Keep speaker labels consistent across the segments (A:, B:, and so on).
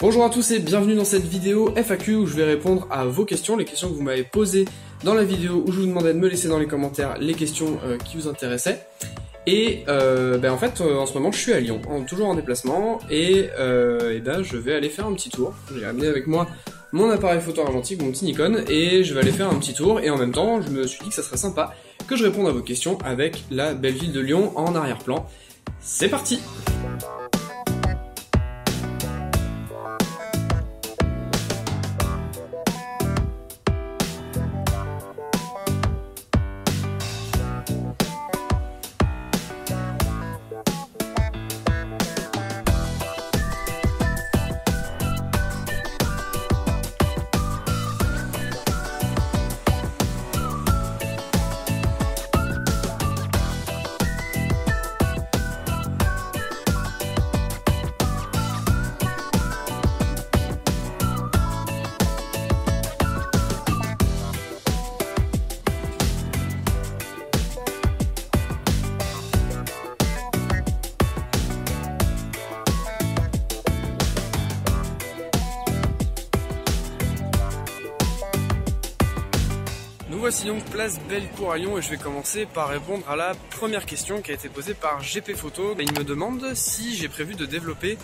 A: Bonjour à tous et bienvenue dans cette vidéo FAQ où je vais répondre à vos questions, les questions que vous m'avez posées dans la vidéo où je vous demandais de me laisser dans les commentaires les questions qui vous intéressaient. Et en fait en ce moment je suis à Lyon, toujours en déplacement et je vais aller faire un petit tour. J'ai amené avec moi mon appareil photo argentique, mon petit Nikon, et je vais aller faire un petit tour et en même temps je me suis dit que ça serait sympa que je réponde à vos questions avec la belle ville de Lyon en arrière-plan. C'est parti! Nous voici donc place Bellecour à Lyon et je vais commencer par répondre à la première question qui a été posée par GP Photo. Il me demande si j'ai prévu de développer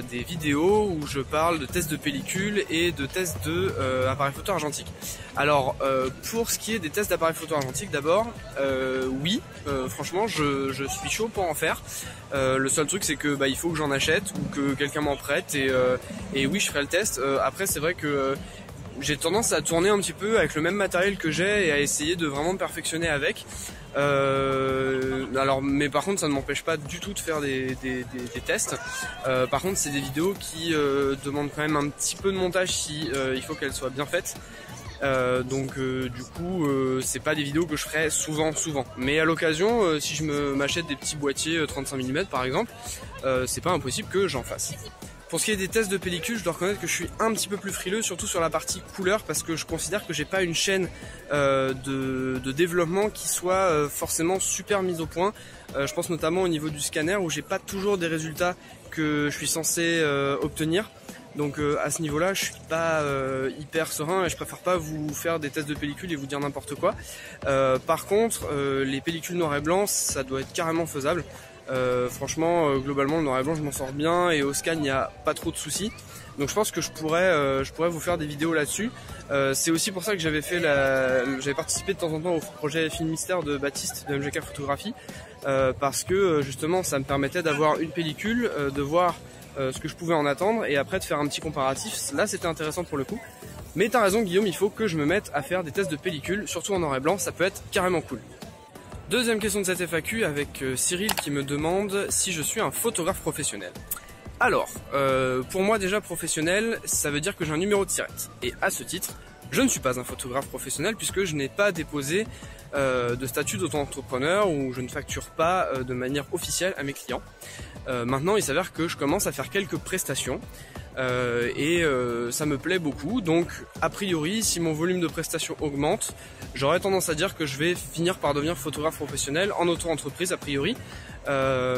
A: des vidéos où je parle de tests de pellicule et de tests de appareil photo argentique. Alors pour ce qui est des tests d'appareil photo argentique d'abord, oui, franchement je suis chaud pour en faire. Le seul truc c'est que il faut que j'en achète ou que quelqu'un m'en prête et oui je ferai le test. Après c'est vrai que j'ai tendance à tourner un petit peu avec le même matériel que j'ai et à essayer de vraiment me perfectionner avec. Mais par contre ça ne m'empêche pas du tout de faire des tests. Par contre c'est des vidéos qui demandent quand même un petit peu de montage si il faut qu'elles soient bien faites. Du coup c'est pas des vidéos que je ferai souvent. Mais à l'occasion si je m'achète des petits boîtiers 35 mm par exemple, c'est pas impossible que j'en fasse. Pour ce qui est des tests de pellicule, je dois reconnaître que je suis un petit peu plus frileux, surtout sur la partie couleur, parce que je considère que j'ai pas une chaîne de développement qui soit forcément super mise au point. Je pense notamment au niveau du scanner où j'ai pas toujours des résultats que je suis censé obtenir. Donc à ce niveau-là, je suis pas hyper serein et je préfère pas vous faire des tests de pellicule et vous dire n'importe quoi. Par contre, les pellicules noir et blanc, ça doit être carrément faisable. Franchement, globalement, le noir et blanc, je m'en sors bien et au scan, il n'y a pas trop de soucis. Donc je pense que je pourrais vous faire des vidéos là-dessus. C'est aussi pour ça que j'avais participé de temps en temps au projet Film Mystère de Baptiste de MGK Photographie, parce que justement, ça me permettait d'avoir une pellicule, de voir ce que je pouvais en attendre et après de faire un petit comparatif. Là, c'était intéressant pour le coup. Mais t'as raison, Guillaume, il faut que je me mette à faire des tests de pellicule, surtout en noir et blanc, ça peut être carrément cool. Deuxième question de cette FAQ avec Cyril qui me demande si je suis un photographe professionnel. Alors, pour moi déjà professionnel, ça veut dire que j'ai un numéro de SIRET. Et à ce titre, je ne suis pas un photographe professionnel puisque je n'ai pas déposé de statut d'auto-entrepreneur ou je ne facture pas de manière officielle à mes clients. Maintenant, il s'avère que je commence à faire quelques prestations. Ça me plaît beaucoup, donc a priori si mon volume de prestations augmente, j'aurais tendance à dire que je vais finir par devenir photographe professionnel en auto-entreprise a priori. Voilà,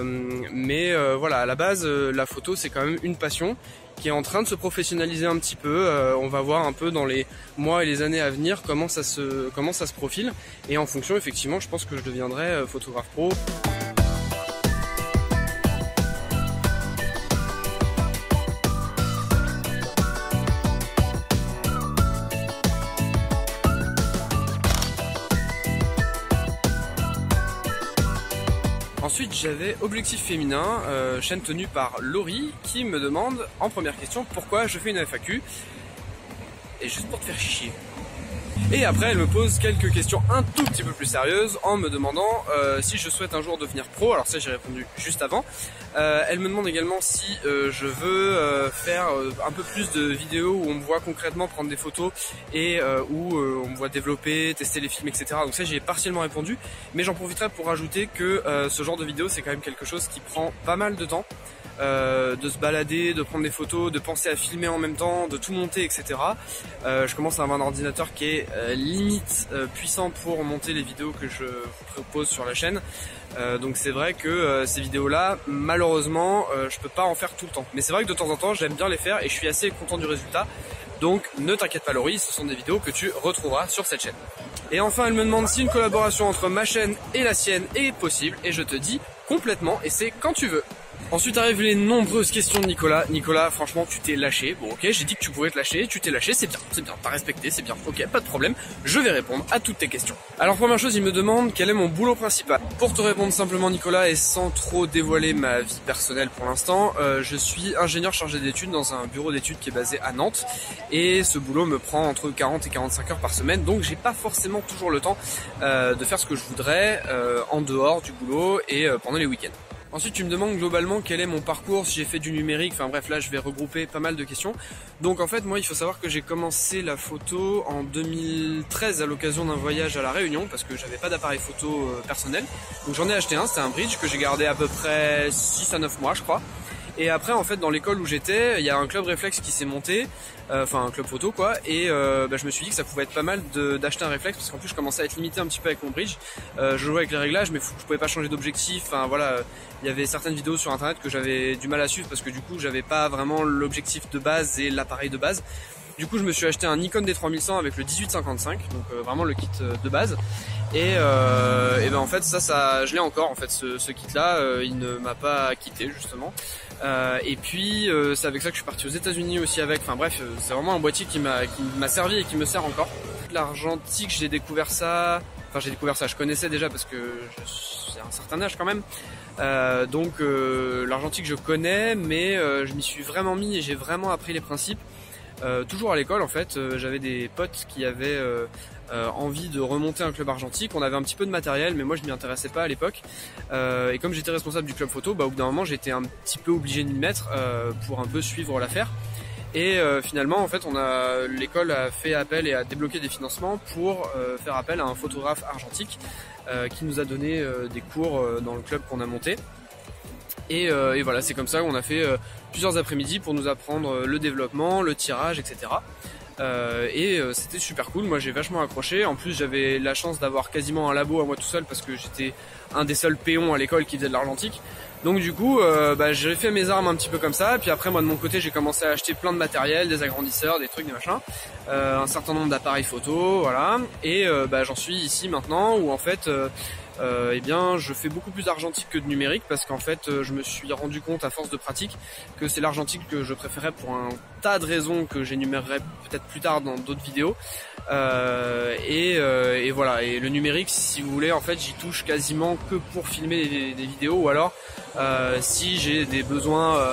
A: à la base la photo c'est quand même une passion qui est en train de se professionnaliser un petit peu. On va voir un peu dans les mois et les années à venir comment ça se profile et en fonction effectivement je pense que je deviendrai photographe pro. Ensuite j'avais Objectif Féminin, chaîne tenue par Laurie, qui me demande en première question pourquoi je fais une FAQ. Et juste pour te faire chier. Et après elle me pose quelques questions un tout petit peu plus sérieuses en me demandant si je souhaite un jour devenir pro. Alors ça j'ai répondu juste avant. Elle me demande également si je veux faire un peu plus de vidéos où on me voit concrètement prendre des photos et où on me voit développer, tester les films, etc. Donc ça j'y ai partiellement répondu, mais j'en profiterai pour rajouter que ce genre de vidéo c'est quand même quelque chose qui prend pas mal de temps. de se balader, de prendre des photos, de penser à filmer en même temps, de tout monter, etc. Je commence à avoir un ordinateur qui est limite puissant pour monter les vidéos que je vous propose sur la chaîne. Donc c'est vrai que ces vidéos-là, malheureusement, je peux pas en faire tout le temps. Mais c'est vrai que de temps en temps, j'aime bien les faire et je suis assez content du résultat. Donc ne t'inquiète pas Laurie, ce sont des vidéos que tu retrouveras sur cette chaîne. Et enfin, elle me demande si une collaboration entre ma chaîne et la sienne est possible. Et je te dis complètement, et c'est quand tu veux. Ensuite arrivent les nombreuses questions de Nicolas. Nicolas, franchement, tu t'es lâché. Bon, ok, j'ai dit que tu pouvais te lâcher, tu t'es lâché, c'est bien, t'as respecté, c'est bien. Ok, pas de problème, je vais répondre à toutes tes questions. Alors, première chose, il me demande quel est mon boulot principal. Pour te répondre simplement, Nicolas, et sans trop dévoiler ma vie personnelle pour l'instant, je suis ingénieur chargé d'études dans un bureau d'études qui est basé à Nantes. Et ce boulot me prend entre 40 et 45 heures par semaine, donc j'ai pas forcément toujours le temps de faire ce que je voudrais en dehors du boulot et pendant les week-ends. Ensuite, tu me demandes globalement quel est mon parcours, si j'ai fait du numérique, enfin bref, là je vais regrouper pas mal de questions. Donc en fait, moi il faut savoir que j'ai commencé la photo en 2013 à l'occasion d'un voyage à La Réunion, parce que j'avais pas d'appareil photo personnel. Donc j'en ai acheté un, c'était un bridge que j'ai gardé à peu près 6 à 9 mois je crois. Et après en fait dans l'école où j'étais, il y a un club réflexe qui s'est monté, enfin un club photo quoi, et je me suis dit que ça pouvait être pas mal d'acheter un réflexe parce qu'en plus je commençais à être limité un petit peu avec mon bridge. Je jouais avec les réglages mais je pouvais pas changer d'objectif, enfin voilà, il y avait certaines vidéos sur internet que j'avais du mal à suivre parce que du coup j'avais pas vraiment l'objectif de base et l'appareil de base. Du coup je me suis acheté un Nikon D3100 avec le 18-55, donc vraiment le kit de base. Et ben en fait ça je l'ai encore en fait ce kit là, il ne m'a pas quitté justement. Et puis c'est avec ça que je suis parti aux États-Unis aussi avec. Enfin bref, c'est vraiment un boîtier qui m'a servi et qui me sert encore. L'argentique, j'ai découvert ça. Enfin j'ai découvert ça, je connaissais déjà parce que j'ai un certain âge quand même. Donc l'argentique je connais, mais je m'y suis vraiment mis et j'ai vraiment appris les principes. Toujours à l'école en fait, j'avais des potes qui avaient envie de remonter un club argentique. On avait un petit peu de matériel mais moi je m'y intéressais pas à l'époque, et comme j'étais responsable du club photo, au bout d'un moment j'étais un petit peu obligé de m'y mettre pour un peu suivre l'affaire. Et finalement en fait l'école a fait appel et a débloqué des financements pour faire appel à un photographe argentique qui nous a donné des cours dans le club qu'on a monté. Et voilà, c'est comme ça qu'on a fait plusieurs après-midi pour nous apprendre le développement, le tirage, etc. C'était super cool, moi j'ai vachement accroché. En plus j'avais la chance d'avoir quasiment un labo à moi tout seul parce que j'étais un des seuls péons à l'école qui faisait de l'argentique. Donc du coup j'ai fait mes armes un petit peu comme ça. Puis après moi de mon côté j'ai commencé à acheter plein de matériel, des agrandisseurs, des trucs, des machins, un certain nombre d'appareils photo, voilà. Et j'en suis ici maintenant où en fait je fais beaucoup plus d'argentique que de numérique parce qu'en fait je me suis rendu compte à force de pratique que c'est l'argentique que je préférais pour un tas de raisons que j'énumérerai peut-être plus tard dans d'autres vidéos. Et voilà, et le numérique si vous voulez en fait j'y touche quasiment que pour filmer des vidéos ou alors si j'ai des besoins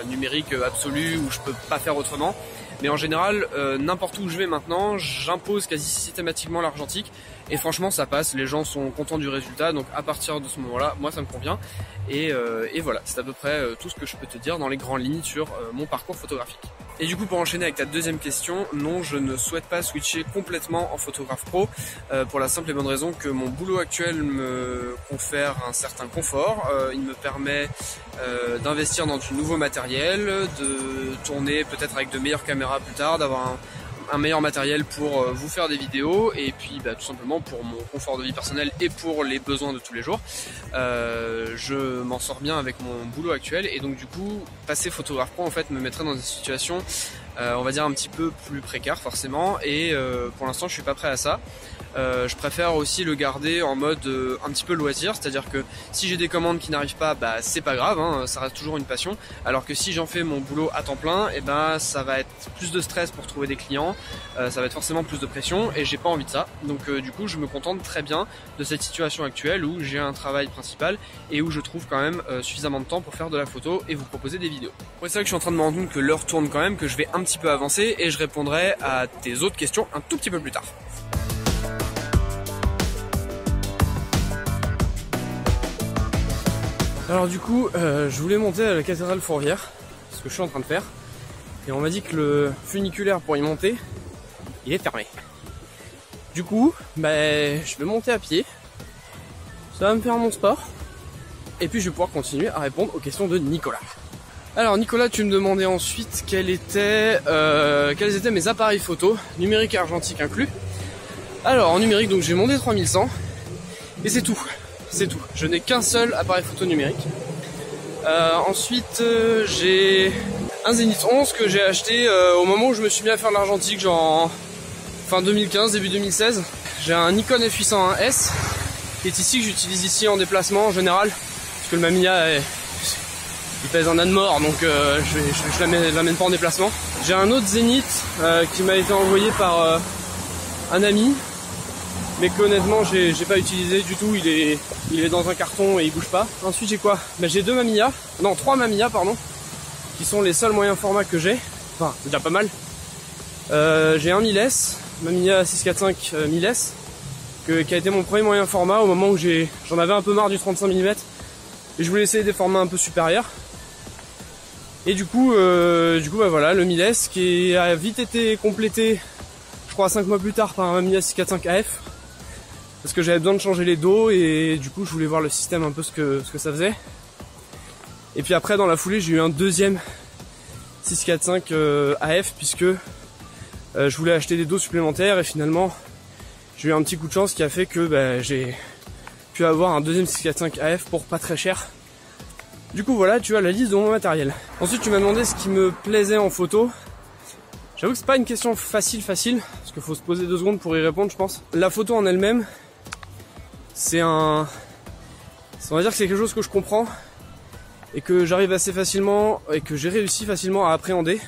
A: numériques absolus où je peux pas faire autrement. Mais en général, n'importe où je vais maintenant, j'impose quasi systématiquement l'argentique. Et franchement, ça passe, les gens sont contents du résultat. Donc à partir de ce moment-là, moi ça me convient. Et voilà, c'est à peu près tout ce que je peux te dire dans les grandes lignes sur mon parcours photographique. Et du coup, pour enchaîner avec ta deuxième question, non, je ne souhaite pas switcher complètement en photographe pro pour la simple et bonne raison que mon boulot actuel me confère un certain confort. Il me permet d'investir dans du nouveau matériel, de tourner peut-être avec de meilleures caméras plus tard, d'avoir un meilleur matériel pour vous faire des vidéos et puis tout simplement pour mon confort de vie personnel et pour les besoins de tous les jours. Je m'en sors bien avec mon boulot actuel et donc du coup passer photographe pro en fait me mettrait dans une situation on va dire un petit peu plus précaire forcément et pour l'instant je suis pas prêt à ça. Je préfère aussi le garder en mode un petit peu loisir, c'est-à-dire que si j'ai des commandes qui n'arrivent pas, c'est pas grave, hein, ça reste toujours une passion. Alors que si j'en fais mon boulot à temps plein, ça va être plus de stress pour trouver des clients, ça va être forcément plus de pression et j'ai pas envie de ça. Donc du coup, je me contente très bien de cette situation actuelle où j'ai un travail principal et où je trouve quand même suffisamment de temps pour faire de la photo et vous proposer des vidéos. Ouais, c'est vrai que je suis en train de me rendre compte que l'heure tourne quand même, que je vais un petit peu avancer et je répondrai à tes autres questions un tout petit peu plus tard. Alors du coup, je voulais monter à la cathédrale Fourvière, ce que je suis en train de faire, et on m'a dit que le funiculaire pour y monter, il est fermé. Du coup, je vais monter à pied, ça va me faire mon sport, et puis je vais pouvoir continuer à répondre aux questions de Nicolas. Alors Nicolas, tu me demandais ensuite quels étaient mes appareils photo, numérique et argentique inclus. Alors en numérique, donc j'ai mon D3100 et c'est tout. Je n'ai qu'un seul appareil photo numérique. Ensuite, j'ai un Zenith 11 que j'ai acheté au moment où je me suis mis à faire de l'argentique, genre fin 2015, début 2016. J'ai un Nikon F801S qui est ici, que j'utilise ici en déplacement en général, parce que le Mamiya il pèse un âne mort, donc je l'amène pas en déplacement. J'ai un autre Zenith qui m'a été envoyé par un ami, mais qu'honnêtement j'ai pas utilisé du tout. Il est dans un carton et il bouge pas. Ensuite j'ai quoi? J'ai trois Mamiya pardon, qui sont les seuls moyens formats que j'ai. Enfin c'est déjà pas mal. J'ai un 1000S, Mamiya 645 1000S, qui a été mon premier moyen format au moment où j'en avais un peu marre du 35 mm et je voulais essayer des formats un peu supérieurs. Et du coup bah voilà, le 1000S qui a vite été complété, je crois 5 mois plus tard, par un Mamiya 645 AF, parce que j'avais besoin de changer les dos et du coup je voulais voir le système un peu ce que ça faisait. Et puis après dans la foulée j'ai eu un deuxième 645 AF, puisque je voulais acheter des dos supplémentaires et finalement j'ai eu un petit coup de chance qui a fait que j'ai pu avoir un deuxième 645 AF pour pas très cher. Du coup voilà, tu as la liste de mon matériel. Ensuite tu m'as demandé ce qui me plaisait en photo. J'avoue que c'est pas une question facile, parce qu'il faut se poser 2 secondes pour y répondre je pense. La photo en elle-même, on va dire que c'est quelque chose que je comprends et que j'arrive assez facilement et que j'ai réussi facilement à appréhender.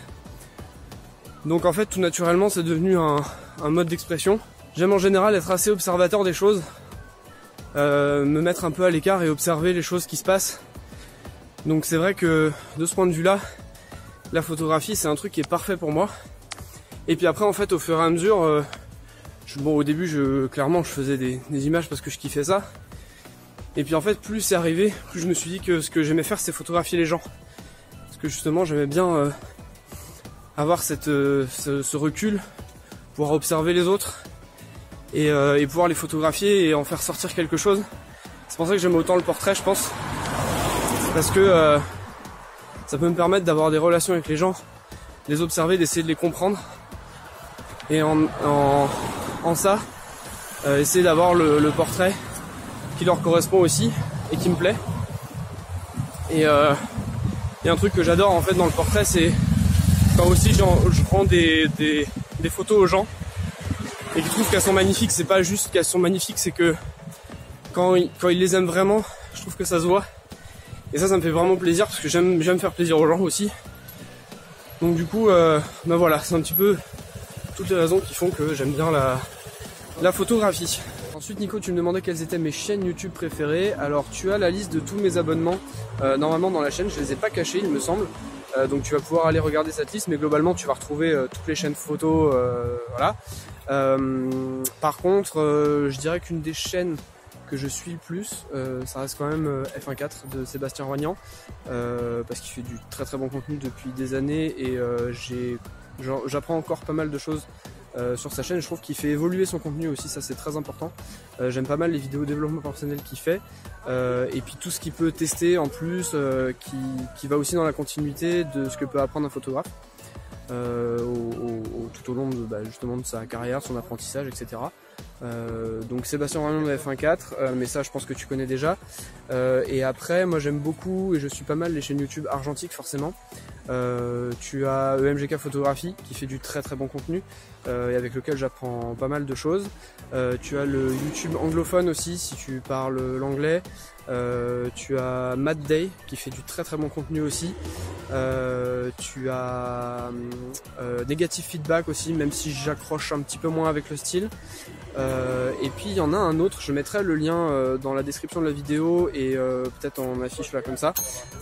A: Donc en fait tout naturellement c'est devenu un mode d'expression. J'aime en général être assez observateur des choses, me mettre un peu à l'écart et observer les choses qui se passent. Donc c'est vrai que de ce point de vue là, la photographie c'est un truc qui est parfait pour moi. Et puis après en fait au fur et à mesure, au début clairement je faisais des images parce que je kiffais ça. Et puis en fait plus c'est arrivé, plus je me suis dit que ce que j'aimais faire c'est photographier les gens. Parce que justement j'aimais bien avoir ce recul, pouvoir observer les autres et pouvoir les photographier et en faire sortir quelque chose. C'est pour ça que j'aime autant le portrait je pense. Parce que ça peut me permettre d'avoir des relations avec les gens, les observer, d'essayer de les comprendre. Et en ça, essayer d'avoir le portrait qui leur correspond aussi et qui me plaît. Et un truc que j'adore en fait dans le portrait, c'est quand aussi je prends des photos aux gens et qu'ils trouvent qu'elles sont magnifiques. C'est pas juste qu'elles sont magnifiques, c'est que quand ils les aiment vraiment, je trouve que ça se voit. Et ça me fait vraiment plaisir parce que j'aime faire plaisir aux gens aussi. Donc du coup, voilà, c'est un petit peu toutes les raisons qui font que j'aime bien la photographie. Ensuite Nico, tu me demandais quelles étaient mes chaînes YouTube préférées. Alors tu as la liste de tous mes abonnements normalement dans la chaîne, je les ai pas cachés il me semble. Donc tu vas pouvoir aller regarder cette liste, mais globalement tu vas retrouver toutes les chaînes photo, voilà. Par contre, je dirais qu'une des chaînes que je suis le plus, ça reste quand même F1.4 de Sébastien Roignan, parce qu'il fait du très très bon contenu depuis des années et j'apprends encore pas mal de choses sur sa chaîne. Je trouve qu'il fait évoluer son contenu aussi, ça c'est très important. J'aime pas mal les vidéos développement personnel qu'il fait, et puis tout ce qu'il peut tester en plus, qui va aussi dans la continuité de ce que peut apprendre un photographe tout au long de, justement de sa carrière, son apprentissage, etc. Donc Sébastien Roignan de F1.4, mais ça je pense que tu connais déjà. Et après moi j'aime beaucoup et je suis pas mal les chaînes YouTube argentiques forcément. Tu as EMGK Photographie qui fait du très très bon contenu et avec lequel j'apprends pas mal de choses. Tu as le YouTube anglophone aussi si tu parles l'anglais. Tu as Matt Day qui fait du très très bon contenu aussi. Tu as Negative Feedback aussi, même si j'accroche un petit peu moins avec le style. Et puis il y en a un autre, je mettrai le lien dans la description de la vidéo et peut-être en affiche là comme ça.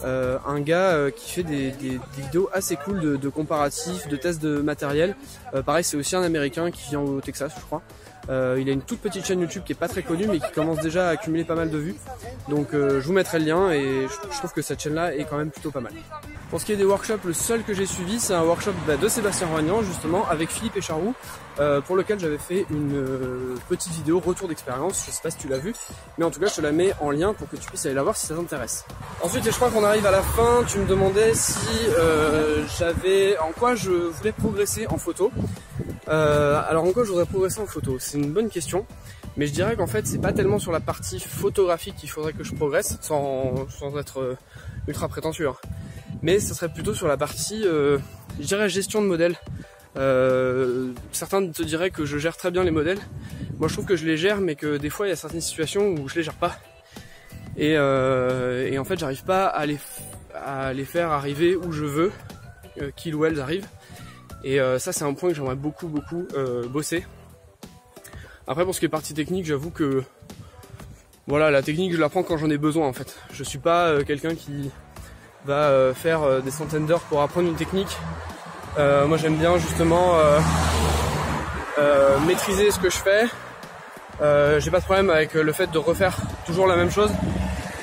A: Un gars qui fait des vidéos assez cool de comparatifs, de tests de matériel. Pareil, c'est aussi un américain qui vient au Texas je crois. Il a une toute petite chaîne YouTube qui est pas très connue mais qui commence déjà à accumuler pas mal de vues. Donc je vous mettrai le lien et je trouve que cette chaîne là est quand même plutôt pas mal. Pour ce qui est des workshops, le seul que j'ai suivi c'est un workshop de Sébastien Roignan justement avec Philippe Écharroux pour lequel j'avais fait une petite vidéo retour d'expérience. Je sais pas si tu l'as vu, mais en tout cas je te la mets en lien pour que tu puisses aller la voir si ça t'intéresse. Ensuite, je crois qu'on arrive à la fin, tu me demandais si en quoi je voulais progresser en photo. Alors en quoi je voudrais progresser en photo? C'est une bonne question, mais je dirais qu'en fait c'est pas tellement sur la partie photographique qu'il faudrait que je progresse, sans être ultra prétentieux, hein. Mais ce serait plutôt sur la partie, je dirais, gestion de modèles. Certains te diraient que je gère très bien les modèles. Moi je trouve que je les gère, mais que des fois il y a certaines situations où je les gère pas. Et en fait j'arrive pas à les faire arriver où je veux qu'ils ou elles arrivent. Et ça c'est un point que j'aimerais beaucoup bosser. Après pour ce qui est partie technique, j'avoue que voilà, la technique je la prends quand j'en ai besoin en fait. Je suis pas quelqu'un qui va faire des centaines d'heures pour apprendre une technique. Moi j'aime bien justement maîtriser ce que je fais. J'ai pas de problème avec le fait de refaire toujours la même chose,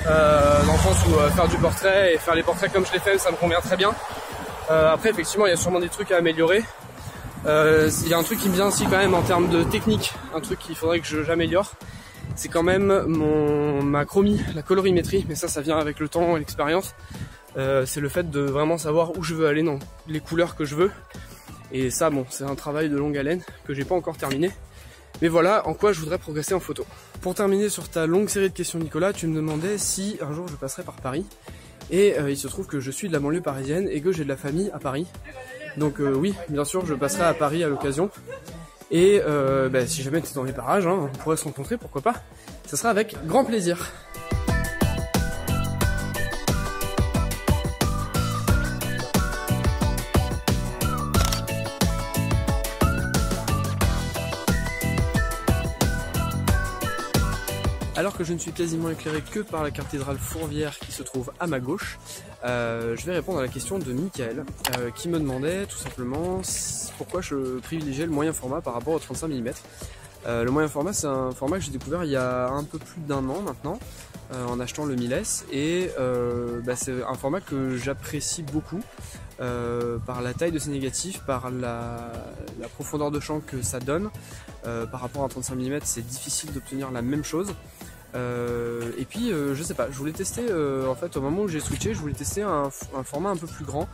A: dans le sens où faire du portrait et faire les portraits comme je les fais, ça me convient très bien. Après effectivement il y a sûrement des trucs à améliorer. Il y a un truc qui me vient aussi quand même en termes de technique, un truc qu'il faudrait que j'améliore, c'est quand même ma chromie, la colorimétrie, mais ça vient avec le temps et l'expérience. C'est le fait de vraiment savoir où je veux aller dans les couleurs que je veux. Et ça bon, c'est un travail de longue haleine que j'ai pas encore terminé. Mais voilà en quoi je voudrais progresser en photo. Pour terminer sur ta longue série de questions Nicolas, tu me demandais si un jour je passerais par Paris. Et il se trouve que je suis de la banlieue parisienne et que j'ai de la famille à Paris. Donc oui, bien sûr je passerai à Paris à l'occasion. Et si jamais tu es dans les parages, hein, on pourrait se rencontrer, pourquoi pas. Ça sera avec grand plaisir. Alors que je ne suis quasiment éclairé que par la cathédrale Fourvière qui se trouve à ma gauche, je vais répondre à la question de Michael qui me demandait tout simplement pourquoi je privilégiais le moyen format par rapport au 35 mm. Le moyen format c'est un format que j'ai découvert il y a un peu plus d'1 an maintenant en achetant le 1000S et c'est un format que j'apprécie beaucoup par la taille de ses négatifs, par la profondeur de champ que ça donne. Par rapport à un 35 mm c'est difficile d'obtenir la même chose. Et puis je sais pas, je voulais tester en fait au moment où j'ai switché, je voulais tester un format un peu plus grand.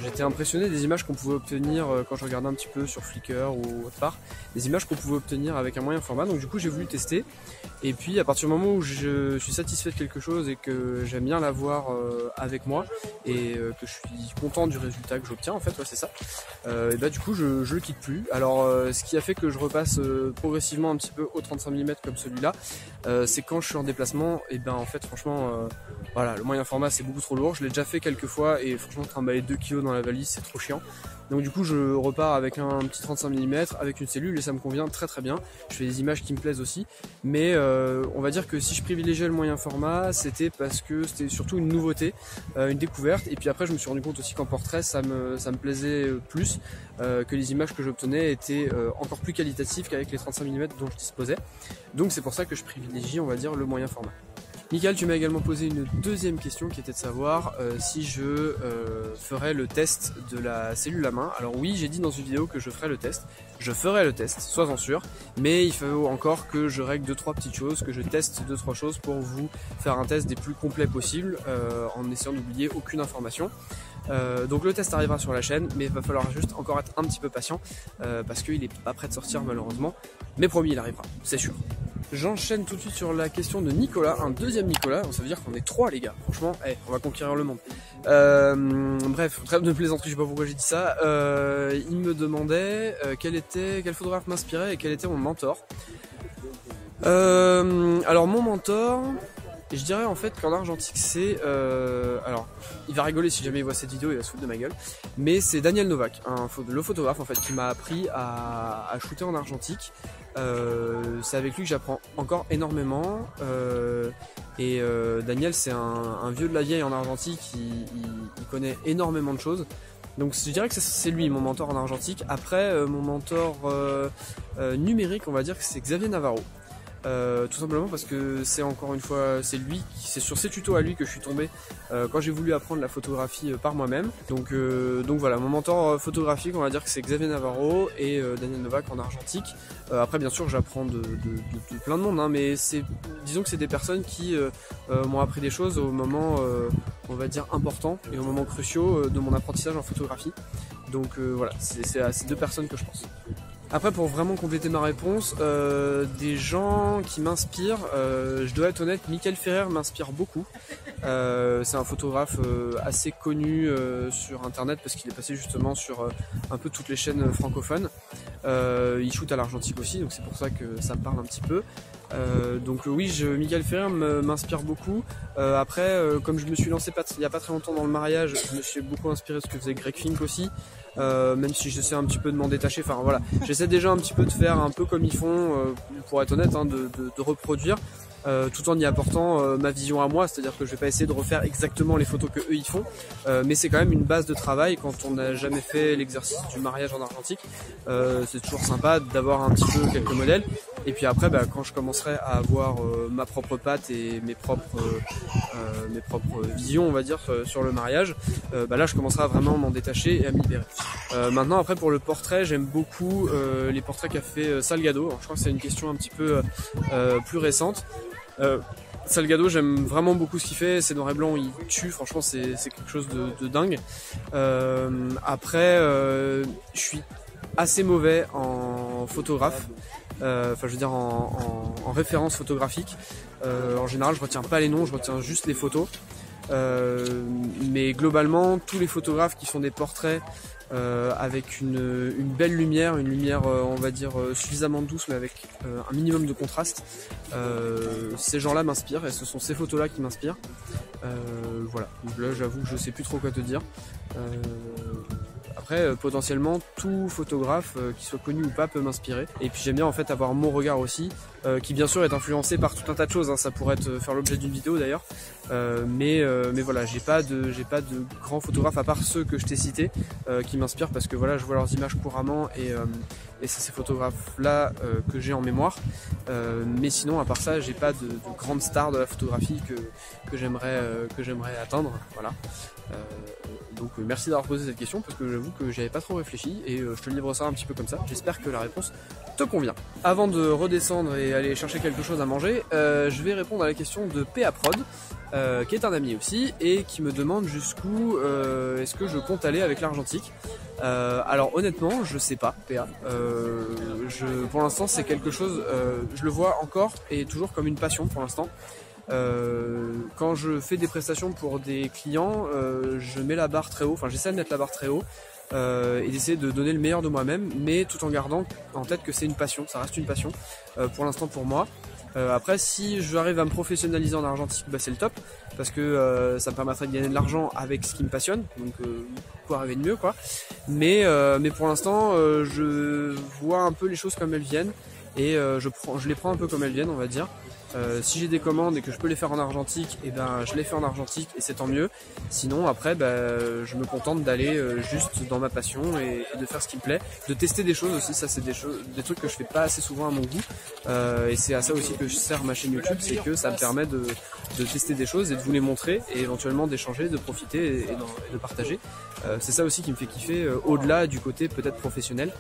A: J'étais impressionné des images qu'on pouvait obtenir quand je regardais un petit peu sur Flickr ou autre part, des images qu'on pouvait obtenir avec un moyen format, donc du coup j'ai voulu tester. Et puis à partir du moment où je suis satisfait de quelque chose et que j'aime bien l'avoir avec moi et que je suis content du résultat que j'obtiens en fait, ouais c'est ça, et du coup je le quitte plus. Alors ce qui a fait que je repasse progressivement un petit peu au 35 mm comme celui-là, c'est quand je suis en déplacement, et en fait franchement voilà, le moyen format c'est beaucoup trop lourd, je l'ai déjà fait quelques fois et franchement trimballer 2 kg dans la valise c'est trop chiant. Donc du coup je repars avec un petit 35 mm avec une cellule et ça me convient très bien. Je fais des images qui me plaisent aussi, mais on va dire que si je privilégiais le moyen format, c'était parce que c'était surtout une nouveauté, une découverte. Et puis après je me suis rendu compte aussi qu'en portrait ça me plaisait plus, que les images que j'obtenais étaient encore plus qualitatives qu'avec les 35 mm dont je disposais. Donc c'est pour ça que je privilégie, on va dire, le moyen format. Michael, tu m'as également posé une deuxième question qui était de savoir si je ferais le test de la cellule à main. Alors oui, j'ai dit dans une vidéo que je ferais le test. Je ferai le test, sois-en sûr, mais il faut encore que je règle 2-3 petites choses, que je teste 2-3 choses pour vous faire un test des plus complets possibles en essayant d'oublier aucune information. Donc le test arrivera sur la chaîne, mais il va falloir juste encore être un petit peu patient parce qu'il n'est pas prêt de sortir malheureusement, mais promis il arrivera, c'est sûr. J'enchaîne tout de suite sur la question de Nicolas, un deuxième Nicolas, ça veut dire qu'on est 3 les gars, franchement, on va conquérir le monde. Bref, trêve de plaisanterie, je sais pas pourquoi j'ai dit ça. Il me demandait quel photographe m'inspirait et quel était mon mentor. Alors mon mentor, je dirais en fait qu'en argentique c'est... alors, il va rigoler si jamais il voit cette vidéo, il va se foutre de ma gueule. Mais c'est Daniel Novak, le photographe en fait, qui m'a appris à shooter en argentique. C'est avec lui que j'apprends encore énormément. Daniel c'est un vieux de la vieille en argentique, il connaît énormément de choses. Donc je dirais que c'est lui mon mentor en argentique. Après mon mentor numérique, on va dire que c'est Xavier Navarro. Tout simplement parce que c'est encore une fois, c'est sur ses tutos à lui que je suis tombé quand j'ai voulu apprendre la photographie par moi-même. Donc voilà, mon mentor photographique, on va dire que c'est Xavier Navarro et Daniel Novak en argentique. Après bien sûr j'apprends de plein de monde, hein, mais disons que c'est des personnes qui m'ont appris des choses au moment, on va dire, important et au moment cruciaux de mon apprentissage en photographie. Donc voilà, c'est à ces deux personnes que je pense. Après, pour vraiment compléter ma réponse, des gens qui m'inspirent, je dois être honnête, Michael Ferrer m'inspire beaucoup. C'est un photographe assez connu sur internet parce qu'il est passé justement sur un peu toutes les chaînes francophones. Il shoot à l'argentique aussi, donc c'est pour ça que ça me parle un petit peu. Donc oui, Michael Ferrer m'inspire beaucoup. Après, comme je me suis lancé il n'y a pas très longtemps dans le mariage, je me suis beaucoup inspiré de ce que faisait Greg Fink aussi. Même si j'essaie un petit peu de m'en détacher, enfin voilà, j'essaie déjà un petit peu de faire un peu comme ils font, pour être honnête, hein, de reproduire, tout en y apportant ma vision à moi, c'est-à-dire que je vais pas essayer de refaire exactement les photos que eux ils font, mais c'est quand même une base de travail quand on n'a jamais fait l'exercice du mariage en argentique. C'est toujours sympa d'avoir un petit peu quelques modèles, et puis après quand je commencerai à avoir ma propre patte et mes propres visions, on va dire, sur le mariage, là je commencerai à vraiment m'en détacher et à m'y libérer. Maintenant, après, pour le portrait, j'aime beaucoup les portraits qu'a fait Salgado. Alors, je crois que c'est une question un petit peu plus récente. Salgado, j'aime vraiment beaucoup ce qu'il fait, c'est noir et blanc, il tue, franchement c'est quelque chose de dingue. Après, je suis assez mauvais en photographe, enfin je veux dire en référence photographique. En général, je retiens pas les noms, je retiens juste les photos. Mais globalement, tous les photographes qui font des portraits avec une belle lumière, on va dire suffisamment douce mais avec un minimum de contraste, ces gens-là m'inspirent et ce sont ces photos-là qui m'inspirent. Voilà, donc là j'avoue que je sais plus trop quoi te dire. Après, potentiellement, tout photographe, qui soit connu ou pas, peut m'inspirer. Et puis j'aime bien en fait avoir mon regard aussi, qui bien sûr est influencé par tout un tas de choses, hein. Ça pourrait faire l'objet d'une vidéo d'ailleurs. Mais voilà, j'ai pas de grands photographes à part ceux que je t'ai cités, qui m'inspirent parce que voilà, je vois leurs images couramment et c'est ces photographes-là que j'ai en mémoire. Mais sinon, à part ça, j'ai pas de grandes stars de la photographie que j'aimerais atteindre. Voilà. Donc merci d'avoir posé cette question parce que j'avoue que j'y avais pas trop réfléchi et je te livre ça un petit peu comme ça. J'espère que la réponse te convient. Avant de redescendre et aller chercher quelque chose à manger, je vais répondre à la question de PA Prod, qui est un ami aussi et qui me demande jusqu'où est-ce que je compte aller avec l'argentique. Alors honnêtement, je sais pas, PA. Pour l'instant, c'est quelque chose, je le vois encore et toujours comme une passion pour l'instant. Quand je fais des prestations pour des clients, je mets la barre très haut, enfin j'essaie de mettre la barre très haut et d'essayer de donner le meilleur de moi-même, mais tout en gardant en tête que c'est une passion, ça reste une passion pour l'instant pour moi. Après, si j'arrive à me professionnaliser en argentique, c'est le top, parce que ça me permettrait de gagner de l'argent avec ce qui me passionne, donc quoi arriver de mieux quoi. Mais pour l'instant, je vois un peu les choses comme elles viennent et je les prends un peu comme elles viennent, on va dire. Si j'ai des commandes et que je peux les faire en argentique, et je les fais en argentique et c'est tant mieux. Sinon après je me contente d'aller juste dans ma passion et de faire ce qui me plaît, de tester des choses aussi. Ça c'est des trucs que je fais pas assez souvent à mon goût, et c'est à ça aussi que je sers ma chaîne YouTube, c'est que ça me permet de tester des choses et de vous les montrer et éventuellement d'échanger, de profiter et de partager. C'est ça aussi qui me fait kiffer, au-delà du côté peut-être professionnel.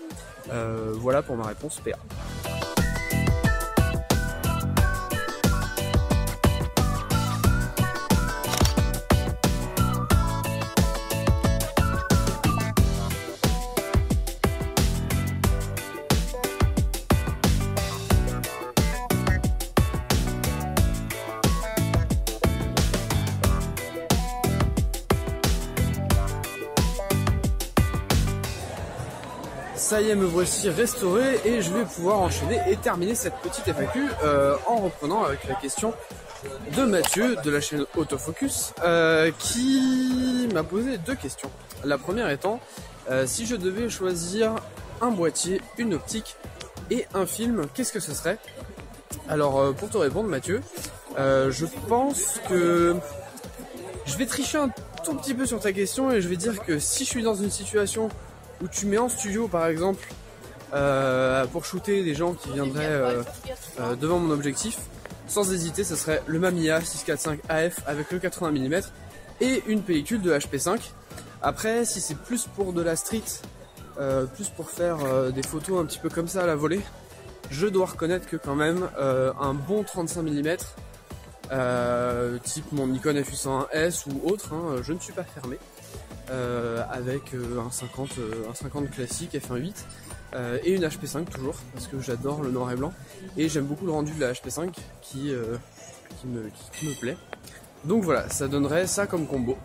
A: Voilà pour ma réponse PA. Ça y est, me voici restauré et je vais pouvoir enchaîner et terminer cette petite FAQ en reprenant avec la question de Mathieu de la chaîne Autofocus, qui m'a posé deux questions. La première étant, si je devais choisir un boîtier, une optique et un film, qu'est-ce que ce serait? Alors pour te répondre Mathieu, je pense que je vais tricher un tout petit peu sur ta question et je vais dire que si je suis dans une situation où tu mets en studio par exemple pour shooter des gens qui viendraient devant mon objectif, sans hésiter ce serait le Mamiya 645 AF avec le 80 mm et une pellicule de HP5. Après si c'est plus pour de la street, plus pour faire des photos un petit peu comme ça à la volée, je dois reconnaître que quand même un bon 35 mm type mon Nikon FU101S ou autre, hein, je ne suis pas fermé, avec un 50 classique f1.8 et une HP5 toujours, parce que j'adore le noir et blanc et j'aime beaucoup le rendu de la HP5 qui me plaît. Donc voilà, ça donnerait ça comme combo.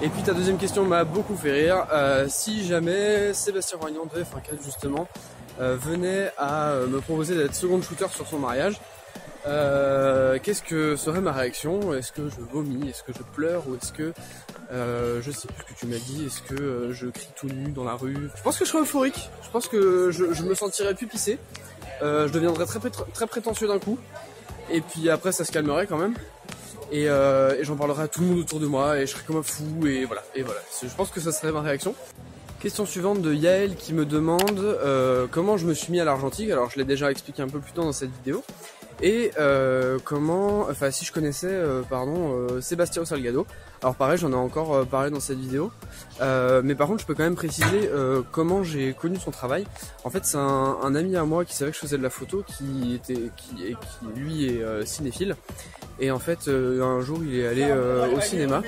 A: Et puis ta deuxième question m'a beaucoup fait rire, si jamais Sébastien Roignan de F1.4 justement venait à me proposer d'être second shooter sur son mariage, qu'est-ce que serait ma réaction? Est-ce que je vomis? Est-ce que je pleure? Ou est-ce que je sais plus ce que tu m'as dit, est-ce que je crie tout nu dans la rue? Je pense que je serais euphorique, je pense que je me sentirais pupissé, je deviendrais très prétentieux d'un coup, et puis après ça se calmerait quand même, et j'en parlerai à tout le monde autour de moi, et je serais comme un fou, et voilà, je pense que ça serait ma réaction. Question suivante de Yael qui me demande comment je me suis mis à l'argentique. Alors je l'ai déjà expliqué un peu plus tôt dans cette vidéo. Et si je connaissais Sebastião Salgado. Alors pareil, j'en ai encore parlé dans cette vidéo, mais par contre je peux quand même préciser comment j'ai connu son travail. En fait c'est un ami à moi qui savait que je faisais de la photo, qui lui est cinéphile, et en fait un jour il est allé au cinéma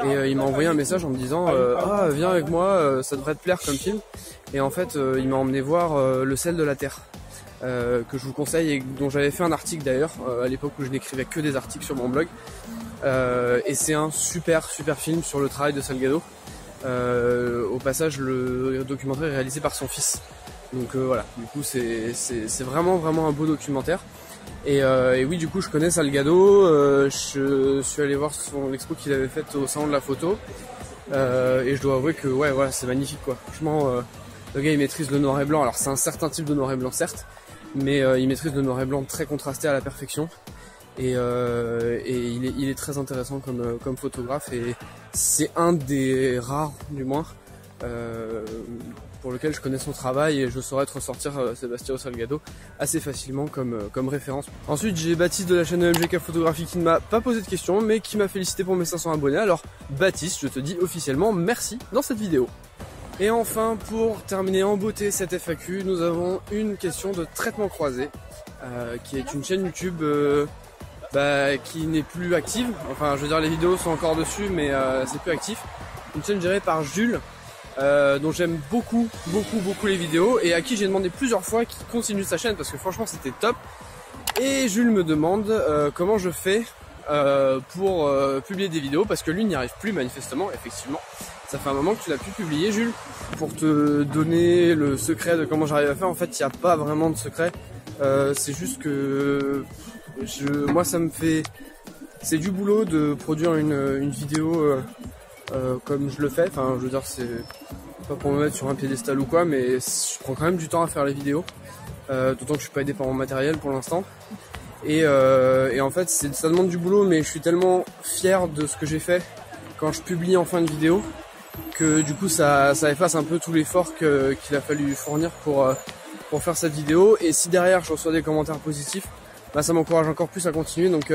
A: et il m'a envoyé un message en me disant ah viens avec moi, ça devrait te plaire comme film. Et en fait il m'a emmené voir Le sel de la terre, que je vous conseille et dont j'avais fait un article d'ailleurs à l'époque où je n'écrivais que des articles sur mon blog, et c'est un super film sur le travail de Salgado. Au passage le documentaire est réalisé par son fils, donc voilà, du coup c'est vraiment un beau documentaire. Et oui, du coup je connais Salgado, je suis allé voir l'expo qu'il avait faite au salon de la photo, et je dois avouer que ouais voilà, c'est magnifique quoi. Franchement le gars il maîtrise le noir et blanc, alors c'est un certain type de noir et blanc certes, mais il maîtrise le noir et blanc très contrasté à la perfection, et il est très intéressant comme photographe, et c'est un des rares du moins pour lequel je connais son travail, et je saurais te ressortir Sebastião Salgado assez facilement comme référence. Ensuite j'ai Baptiste de la chaîne MGK Photographie qui ne m'a pas posé de questions mais qui m'a félicité pour mes 500 abonnés. Alors Baptiste, je te dis officiellement merci dans cette vidéo. Et enfin, pour terminer en beauté cette FAQ, nous avons une question de traitement croisé, qui est une chaîne YouTube qui n'est plus active. Enfin, je veux dire, les vidéos sont encore dessus, mais c'est plus actif. Une chaîne gérée par Jules, dont j'aime beaucoup les vidéos, et à qui j'ai demandé plusieurs fois qu'il continue sa chaîne parce que franchement c'était top. Et Jules me demande comment je fais pour publier des vidéos, parce que lui n'y arrive plus manifestement, effectivement. Ça fait un moment que tu l'as pu publier, Jules. Pour te donner le secret de comment j'arrive à faire, en fait, il n'y a pas vraiment de secret. C'est juste que moi, ça me fait... C'est du boulot de produire une vidéo comme je le fais. Enfin, je veux dire, c'est pas pour me mettre sur un piédestal ou quoi, mais je prends quand même du temps à faire les vidéos. D'autant que je suis pas aidé par mon matériel pour l'instant. Et en fait, ça demande du boulot, mais je suis tellement fier de ce que j'ai fait quand je publie enfin une vidéo, que du coup ça efface un peu tout l'effort qu'il a fallu fournir pour faire cette vidéo. Et si derrière je reçois des commentaires positifs, ça m'encourage encore plus à continuer. Donc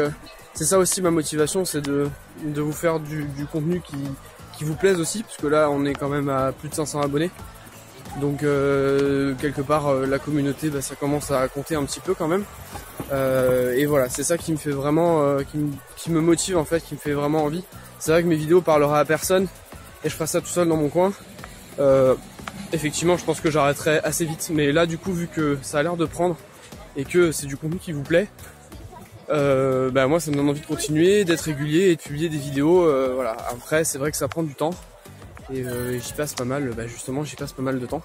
A: c'est ça aussi ma motivation, c'est de vous faire du contenu qui vous plaise aussi, puisque là on est quand même à plus de 500 abonnés. Donc quelque part la communauté, ça commence à compter un petit peu quand même. Et voilà, c'est ça qui me fait vraiment, qui me motive en fait, qui me fait vraiment envie. C'est vrai que mes vidéos parleraient à personne et je ferai ça tout seul dans mon coin. Effectivement, je pense que j'arrêterai assez vite, mais là du coup, vu que ça a l'air de prendre et que c'est du contenu qui vous plaît, moi ça me donne envie de continuer, d'être régulier et de publier des vidéos. Voilà. Après, c'est vrai que ça prend du temps et j'y passe pas mal. J'y passe pas mal de temps.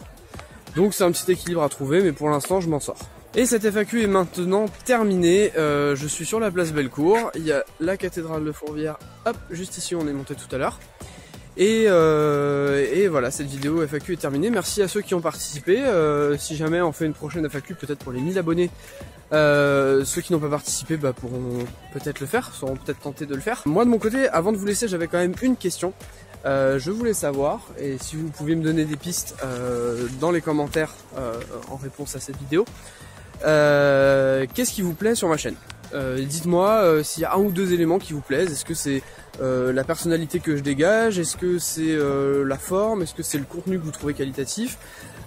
A: Donc c'est un petit équilibre à trouver, mais pour l'instant je m'en sors. Et cette FAQ est maintenant terminée. Je suis sur la place Bellecour. Il y a la cathédrale de Fourvière, hop, juste ici où on est monté tout à l'heure. Et voilà, cette vidéo FAQ est terminée. Merci à ceux qui ont participé. Si jamais on fait une prochaine FAQ, peut-être pour les 1000 abonnés, ceux qui n'ont pas participé pourront peut-être le faire, seront peut-être tentés de le faire. Moi de mon côté, avant de vous laisser, j'avais quand même une question. Je voulais savoir, et si vous pouviez me donner des pistes dans les commentaires en réponse à cette vidéo, qu'est-ce qui vous plaît sur ma chaîne? Dites-moi s'il y a un ou deux éléments qui vous plaisent. Est-ce que c'est la personnalité que je dégage? Est-ce que c'est la forme? Est-ce que c'est le contenu que vous trouvez qualitatif?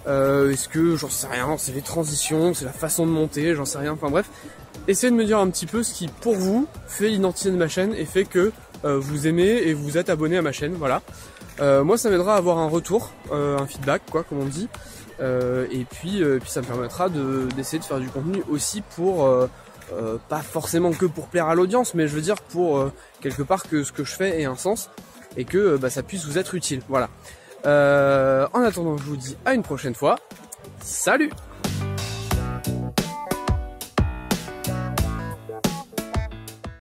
A: Est-ce que, j'en sais rien, c'est les transitions, c'est la façon de monter, j'en sais rien, enfin bref. Essayez de me dire un petit peu ce qui, pour vous, fait l'identité de ma chaîne et fait que vous aimez et vous êtes abonné à ma chaîne, voilà. Moi ça m'aidera à avoir un retour, un feedback quoi, comme on dit. Et puis ça me permettra d'essayer de faire du contenu aussi pour... pas forcément que pour plaire à l'audience, mais je veux dire pour quelque part que ce que je fais ait un sens et que ça puisse vous être utile. Voilà. En attendant, je vous dis à une prochaine fois. Salut!